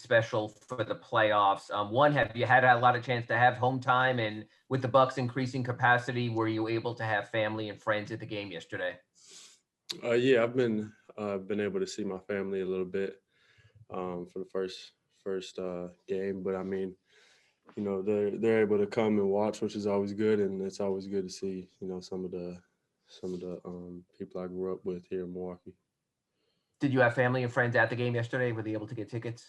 special for the playoffs. One, have you had a lot of chance to have home time, and with the Bucks increasing capacity, were you able to have family and friends at the game yesterday? Yeah, I've been able to see my family a little bit for the first game, but I mean, they're able to come and watch, which is always good, and it's always good to see some of the people I grew up with here in Milwaukee. Did you have family and friends at the game yesterday? Were they able to get tickets?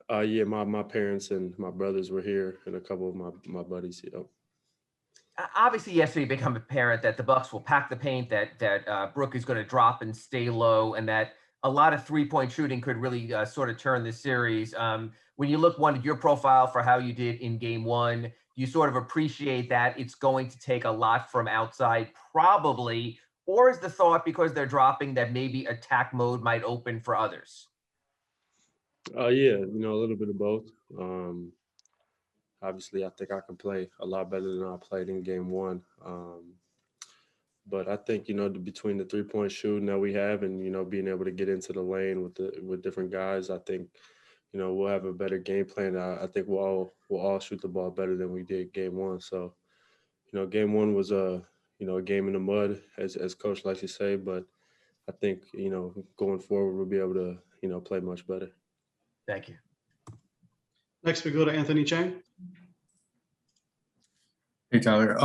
Yeah, my parents and my brothers were here, and a couple of my buddies. Yep. Obviously, yesterday it became apparent that the Bucks will pack the paint, that Brook is going to drop and stay low, and that a lot of three-point shooting could really sort of turn this series. When you look at your profile for how you did in game one, you sort of appreciate that it's going to take a lot from outside, probably, or is the thought because they're dropping that maybe attack mode might open for others? Yeah, a little bit of both. Obviously, I think I can play a lot better than I played in game one. But I think between the 3-point shooting that we have and being able to get into the lane with different guys, I think we'll have a better game plan. I think we'll all shoot the ball better than we did game one. So game one was a game in the mud, as Coach likes to say. But I think going forward we'll be able to play much better. Thank you. Next, we go to Anthony Chang. Hey, Tyler.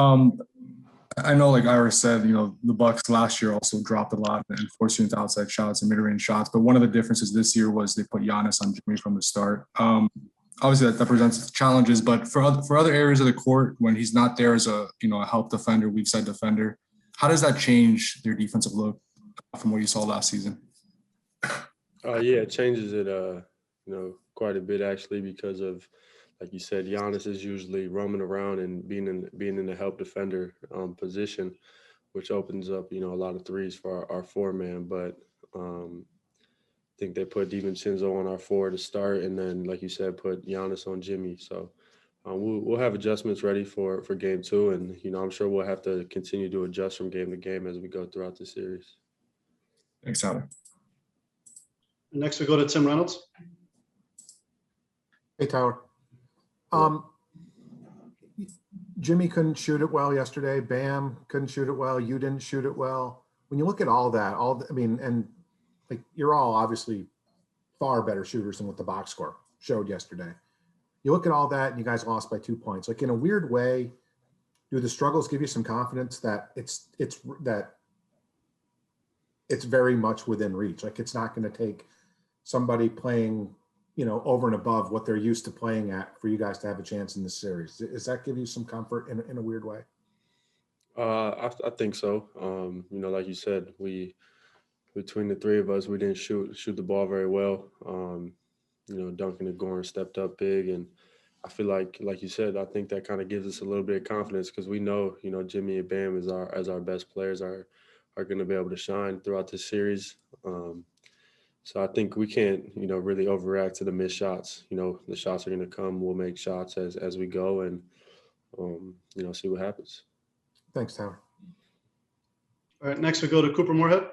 I know, like Ira said, the Bucks last year also dropped a lot and forced you into outside shots and mid-range shots. But one of the differences this year was they put Giannis on Jimmy from the start. Obviously, that presents challenges. But for other areas of the court, when he's not there as a help defender, weak side defender, how does that change their defensive look from what you saw last season? Yeah, it changes it quite a bit actually because of, like you said, Giannis is usually roaming around and being in the help defender position, which opens up a lot of threes for our four-man. But I think they put DiVincenzo on our four to start, and then, like you said, put Giannis on Jimmy. So we'll have adjustments ready for game two, and I'm sure we'll have to continue to adjust from game to game as we go throughout the series. Thanks, Tyler. Next, we go to Tim Reynolds. Hey, Tyler. Jimmy couldn't shoot it well yesterday. Bam couldn't shoot it well. You didn't shoot it well. When you look at all that, and like you're all obviously far better shooters than what the box score showed yesterday. You look at all that, and you guys lost by 2 points. Like in a weird way, do the struggles give you some confidence that it's very much within reach? Like it's not going to take somebody playing over and above what they're used to playing at for you guys to have a chance in this series. Does that give you some comfort in a weird way? I think so. Like you said, between the three of us, we didn't shoot the ball very well. Duncan and Goran stepped up big, and I feel like you said, I think that kind of gives us a little bit of confidence because we know, Jimmy and Bam as our best players are going to be able to shine throughout this series. So I think we can't, really overreact to the missed shots. The shots are going to come. We'll make shots as we go and, see what happens. Thanks, Tyler. All right, next we go to Cooper Moorhead.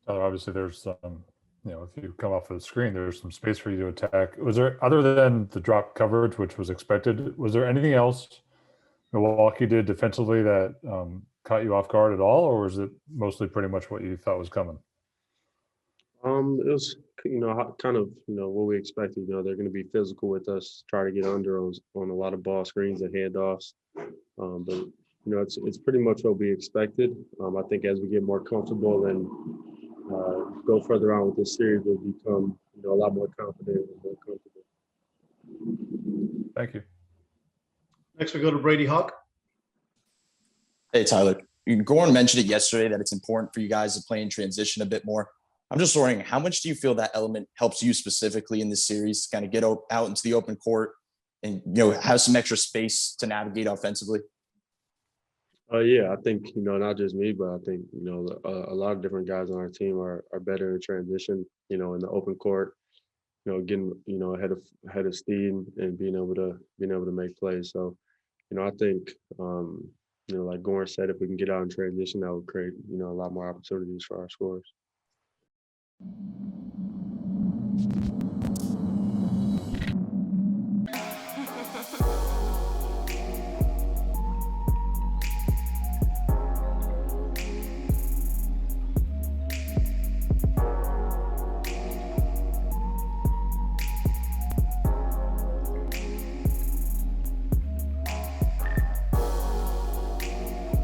Tyler, obviously there's if you come off of the screen, there's some space for you to attack. Was there, other than the drop coverage, which was expected, was there anything else Milwaukee did defensively that caught you off guard at all, or was it mostly pretty much what you thought was coming? It was, kind of, what we expected. They're going to be physical with us, try to get under on a lot of ball screens and handoffs. But it's pretty much what we expected. I think as we get more comfortable and go further on with this series, we'll become a lot more confident and more comfortable. Thank you. Next we go to Brady Hawk. Hey, Tyler. Goran mentioned it yesterday that it's important for you guys to play in transition a bit more. I'm just wondering, how much do you feel that element helps you specifically in this series to kind of get out into the open court and, have some extra space to navigate offensively? Yeah, I think, not just me, but I think, a lot of different guys on our team are better in transition, in the open court, getting, ahead of steam and being able to make plays. So, I think, like Goran said, if we can get out in transition, that would create, a lot more opportunities for our scorers.